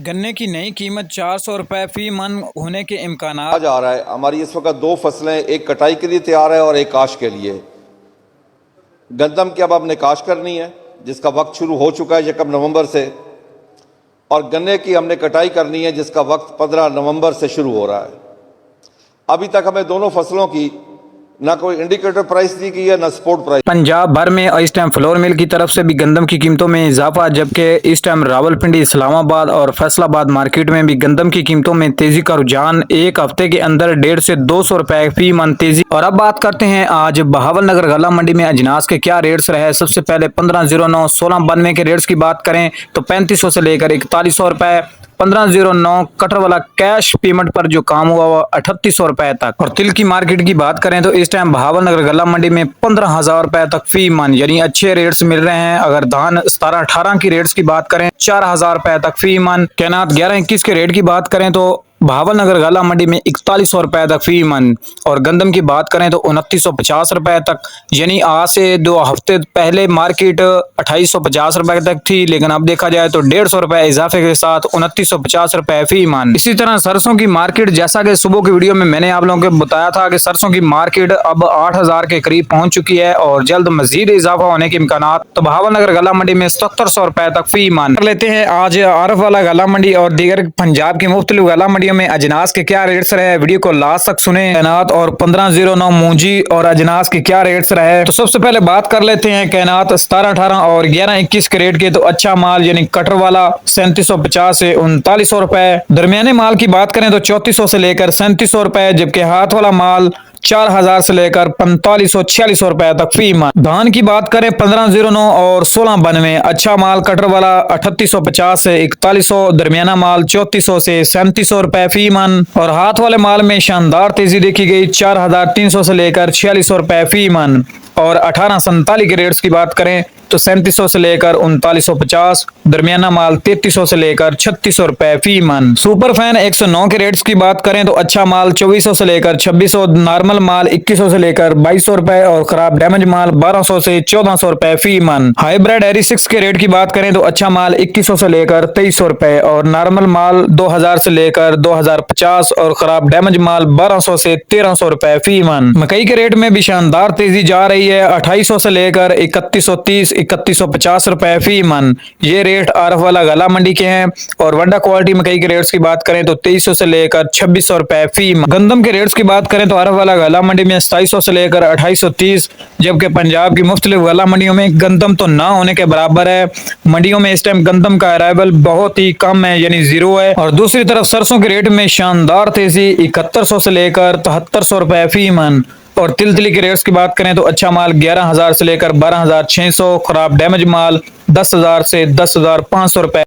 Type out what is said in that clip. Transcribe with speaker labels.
Speaker 1: गन्ने की नई कीमत 400 रुपए फी मन होने के इम्कान।
Speaker 2: जा रहा है। हमारी इस वक्त दो फसलें, एक कटाई के लिए तैयार है और एक काश के लिए। गंदम की अब हमने काश करनी है जिसका वक्त शुरू हो चुका है 1 नवंबर से, और गन्ने की हमने कटाई करनी है जिसका वक्त 15 नवंबर से शुरू हो रहा है। अभी तक हमें दोनों फसलों की ना कोई इंडिकेटर प्राइस दी गई है ना सपोर्ट प्राइस।
Speaker 1: पंजाब भर में इस टाइम फ्लोर मिल की तरफ से भी गंदम की कीमतों में इजाफा, जबकि इस टाइम रावलपिंडी, इस्लामाबाद और फैसलाबाद मार्केट में भी गंदम की कीमतों में तेजी का रुझान। एक हफ्ते के अंदर 150 से 200 रुपए फी मन तेजी। और अब बात करते हैं आज बहावलनगर गला मंडी में अजनास के क्या रेट्स रहे। सबसे पहले 1509 1692 के रेट्स की बात करें तो 3500 से लेकर 4100 रुपए। 1509 कटर वाला कैश पेमेंट पर जो काम हुआ वो 3800 रुपए तक। और तिल की मार्केट की बात करें तो इस टाइम बहावलनगर गला मंडी में 15,000 रुपए तक फी मन, यानी अच्छे रेट्स मिल रहे हैं। अगर धान 17-18 की रेट्स की बात करें 4000 रुपए तक फी मन। कैनात 11-21 के रेट की बात करें तो बहावलनगर गला मंडी में 4100 रुपए तक फी मन। और गंदम की बात करें तो 2950 रुपए तक, यानी आज से 2 हफ्ते पहले मार्केट 2850 रुपए तक थी, लेकिन अब देखा जाए तो 150 रुपए इजाफे के साथ 2950 रुपए फी मन। इसी तरह सरसों की मार्केट, जैसा कि सुबह की वीडियो में मैंने आप लोगों को बताया था कि सरसों की मार्केट अब 8000 के करीब पहुंच चुकी है और जल्द मजीद इजाफा होने के इम्कान। तो बहावलनगर गला मंडी में 7700 रुपए तक फी मन। कर लेते हैं आज आरफ वाला गला मंडी और दीगर पंजाब की मुख्तलिफ गला मंडी में अजनास के क्या रेट्स रहे। वीडियो को लास्ट तक सुने। कैनात और 1509 मूंजी और अजनास के क्या रेट्स रहे। तो सबसे पहले बात कर लेते हैं कैनात 17-18 और 11-21 के रेट के। तो अच्छा माल यानी कटर वाला 3750 से 3900 रुपए। दरमियाने माल की बात करें तो 3400 से लेकर 3700 रुपए, जबकि हाथ वाला माल 4000 से लेकर 4500-4600 रुपए तक फी मन। धान की बात करें 1509 और 1692, अच्छा माल कटर वाला 3850 से 4100, दरमियाना माल 3400 से 3700 रुपए फी मन। और हाथ वाले माल में शानदार तेजी देखी गई 4300 से लेकर 4600 रुपए फी मन। और 1847 के रेट्स की बात करें तो 3700 से लेकर 3950, दरमियाना माल 3300 से लेकर 3600 रुपए फी मन। सुपर फैन 109 के रेट्स की बात करें तो अच्छा माल 2400 से लेकर 2600, नॉर्मल माल 2100 से लेकर 2200 रुपए और खराब डैमेज माल 1200 से 1400 रुपए फी मन। हाईब्रिड एरी 6 के रेट की बात करें तो अच्छा माल 2100 से लेकर 2300 रुपए और नॉर्मल माल 2000 से लेकर 2050 और खराब डैमेज माल 1200 से 1300 रुपए फी मन। मकई के रेट में भी शानदार तेजी जा रही है, 2800 से लेकर 3130, 3150 रुपए फी मन। ये रेट आरफ वाला गला मंडी के हैं। और वंडा क्वालिटी मकई के रेट्स की बात करें तो 2300 से लेकर 2600 रुपए फी मन। गंदम के रेट्स की बात करें तो आरफ वाला गला मंडी में 2700 से लेकर 2830, जबकि पंजाब की मुख्तलिफ गला मंडियों में गंदम तो ना होने के बराबर है। मंडियों में इस टाइम गंदम का अराइवल बहुत ही कम है, यानी जीरो है। और दूसरी तरफ सरसों के रेट में शानदार तेजी 7100 से लेकर 7300 रुपए फी मन। और तिल के रेट्स की बात करें तो अच्छा माल 11000 से लेकर 12600, खराब डैमेज माल 10000 से 10500 रुपए।